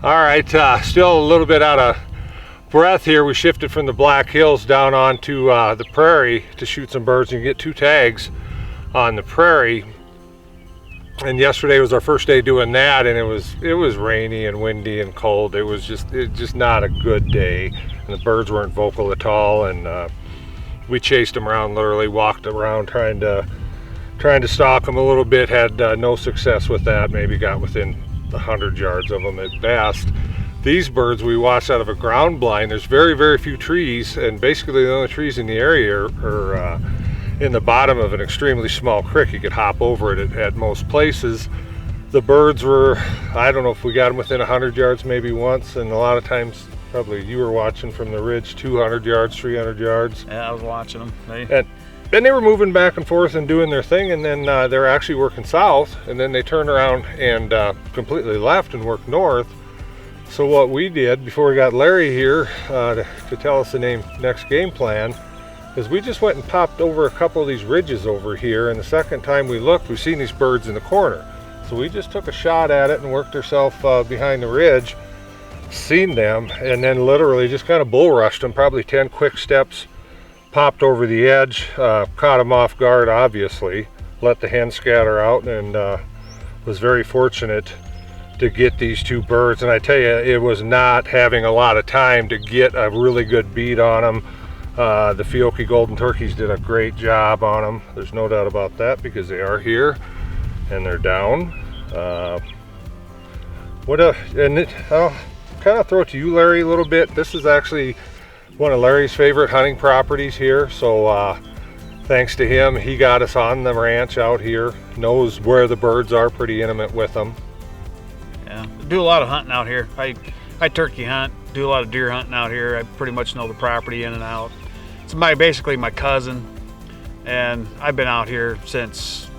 All right, still a little bit out of breath here. We shifted from the Black Hills down onto the Prairie to shoot some birds and get 2 tags on the Prairie. And yesterday was our first day doing that, and it was rainy and windy and cold. It was just not a good day, and the birds weren't vocal at all. And we chased them around, literally walked around trying to stalk them a little bit. Had no success with that. Maybe got within 100 yards of them at best. These birds we watched out of a ground blind. There's very, very few trees, and basically the only trees in the area are in the bottom of an extremely small creek. You could hop over it at most places. The birds were, I don't know if we got them within 100 yards maybe once, and a lot of times probably you were watching from the ridge 200 yards, 300 yards. Yeah, I was watching them. And then they were moving back and forth and doing their thing, and then they're actually working south, and then they turned around and completely left and worked north. So what we did before we got Larry here to tell us the next game plan is we just went and popped over a couple of these ridges over here, and the second time we looked, we seen these birds in the corner. So we just took a shot at it and worked ourselves behind the ridge, seen them, and then literally just kind of bull rushed them, probably 10 quick steps, popped over the edge, caught them off guard obviously, let the hen scatter out, and was very fortunate to get these 2 birds. And I tell you, it was not having a lot of time to get a really good beat on them. The Fiocchi golden turkeys did a great job on them. There's no doubt about that, because they are here and they're down. I'll kind of throw it to you, Larry, a little bit. This is actually one of Larry's favorite hunting properties here. So thanks to him, he got us on the ranch out here, knows where the birds are, pretty intimate with them. Yeah, do a lot of hunting out here. I turkey hunt, do a lot of deer hunting out here. I pretty much know the property in and out. It's basically my cousin, and I've been out here since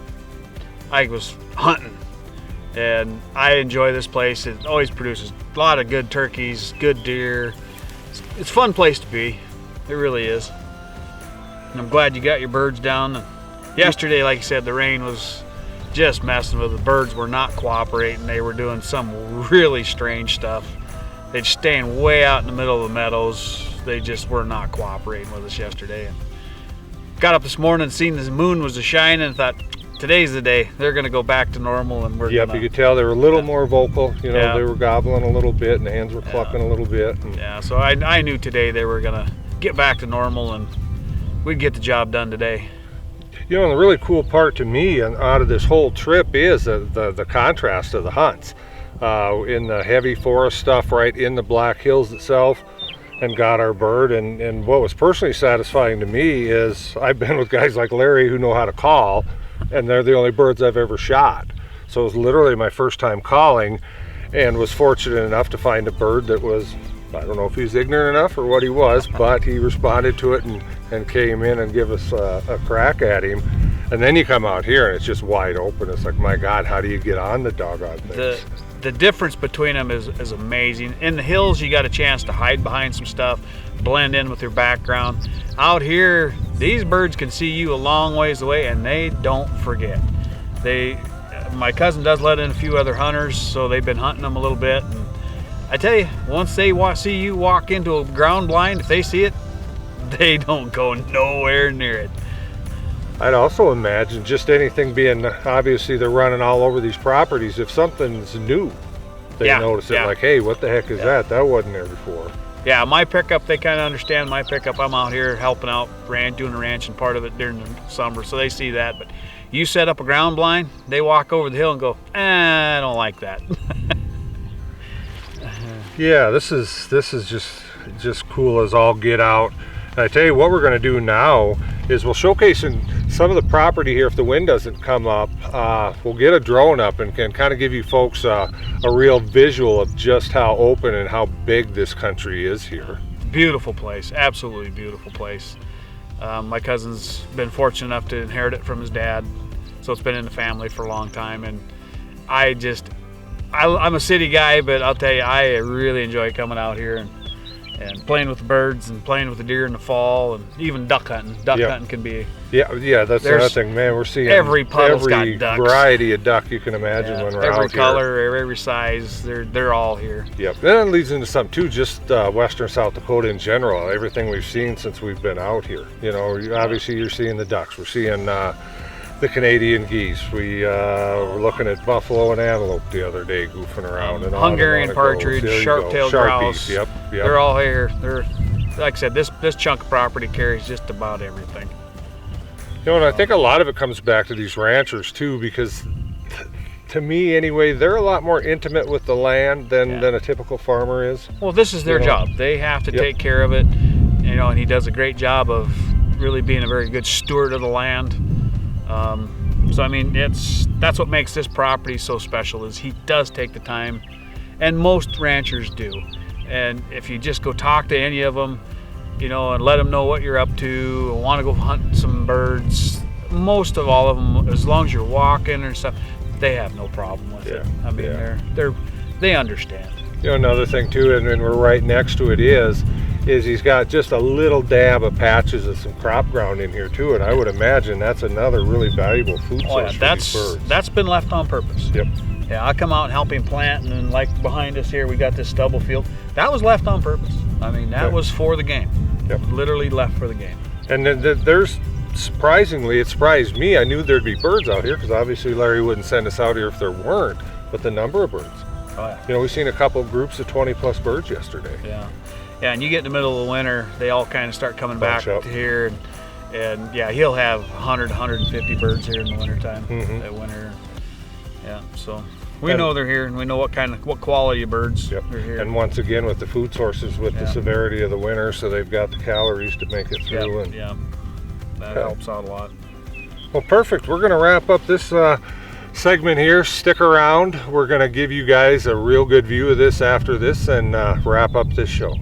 I was hunting, and I enjoy this place. It always produces a lot of good turkeys, good deer. It's a fun place to be. It really is. And I'm glad you got your birds down. Yesterday, like you said, the rain was just messing with the birds. Were not cooperating. They were doing some really strange stuff. They'd staying way out in the middle of the meadows. They just were not cooperating with us yesterday. And got up this morning and seen the moon was shining and thought, today's the day. They're going to go back to normal, and we're you could tell they were a little more vocal. You know, they were gobbling a little bit, and the hens were clucking a little bit. Yeah, so I knew today they were going to get back to normal, and we'd get the job done today. You know, and the really cool part to me out of this whole trip is the contrast of the hunts. In the heavy forest stuff right in the Black Hills itself, and got our bird. And what was personally satisfying to me is I've been with guys like Larry who know how to call, and they're the only birds I've ever shot. So it was literally my first time calling, and was fortunate enough to find a bird that was, I don't know if he's ignorant enough or what he was, but he responded to it and came in and give us a crack at him. And then you come out here and it's just wide open. It's like, my God, how do you get on the doggone things? The difference between them is amazing. In the hills, you got a chance to hide behind some stuff, blend in with your background. Out here, these birds can see you a long ways away, and they don't forget. My cousin does let in a few other hunters, so they've been hunting them a little bit. And I tell you, once they see you walk into a ground blind, if they see it, they don't go nowhere near it. I'd also imagine just anything being, obviously they're running all over these properties, if something's new, they notice it, like, hey, what the heck is that? That wasn't there before. Yeah, my pickup, they kind of understand my pickup. I'm out here helping out, doing the ranch and part of it during the summer, so they see that. But you set up a ground blind, they walk over the hill and go, I don't like that. Yeah, this is just cool as all get out. And I tell you what we're going to do now is we'll showcase some of the property here. If the wind doesn't come up, we'll get a drone up and can kind of give you folks a real visual of just how open and how big this country is here. Beautiful place, absolutely beautiful place. My cousin's been fortunate enough to inherit it from his dad, so it's been in the family for a long time. And I'm a city guy, but I'll tell you, I really enjoy coming out here and and playing with the birds and playing with the deer in the fall, and even duck hunting. Duck hunting can be. Yeah, that's another thing, man. We're seeing every puddle's got ducks. Variety of duck you can imagine when we're out here. Every color, every size, they're all here. Yep. Then it leads into something too, just western South Dakota in general. Everything we've seen since we've been out here. You know, obviously you're seeing the ducks. We're seeing the Canadian geese. We were looking at buffalo and antelope the other day, goofing around. And Hungarian partridge, sharp-tailed grouse. Yep. They're all here. They're, like I said, this chunk of property carries just about everything. You know, and I think a lot of it comes back to these ranchers too, because to me anyway, they're a lot more intimate with the land than a typical farmer is. Well, this is their job. They have to take care of it, you know, and he does a great job of really being a very good steward of the land. So I mean, that's what makes this property so special, is he does take the time, and most ranchers do. And if you just go talk to any of them, you know, and let them know what you're up to, and want to go hunt some birds, most of all of them, as long as you're walking or stuff, they have no problem with it. I mean, they understand. You know, another thing too, and we're right next to it is he's got just a little dab of patches of some crop ground in here too, and I would imagine that's another really valuable food source for these birds. That's been left on purpose. Yep. Yeah, I come out and help him plant, and then like behind us here, we got this stubble field. That was left on purpose. I mean, that was for the game. Yep. Literally left for the game. And then there's, surprisingly, it surprised me. I knew there'd be birds out here, because obviously Larry wouldn't send us out here if there weren't, but the number of birds. Oh, yeah. You know, we've seen a couple of groups of 20 plus birds yesterday. Yeah. Yeah, and you get in the middle of the winter, they all kind of start coming back to here, and yeah, he'll have 100, 150 birds here in the wintertime. That winter. Yeah, so we know they're here, and we know what quality of birds are here. And once again, with the food sources, with the severity of the winter, so they've got the calories to make it through. That helps out a lot. Well, perfect. We're going to wrap up this segment here. Stick around. We're going to give you guys a real good view of this after this, and wrap up this show.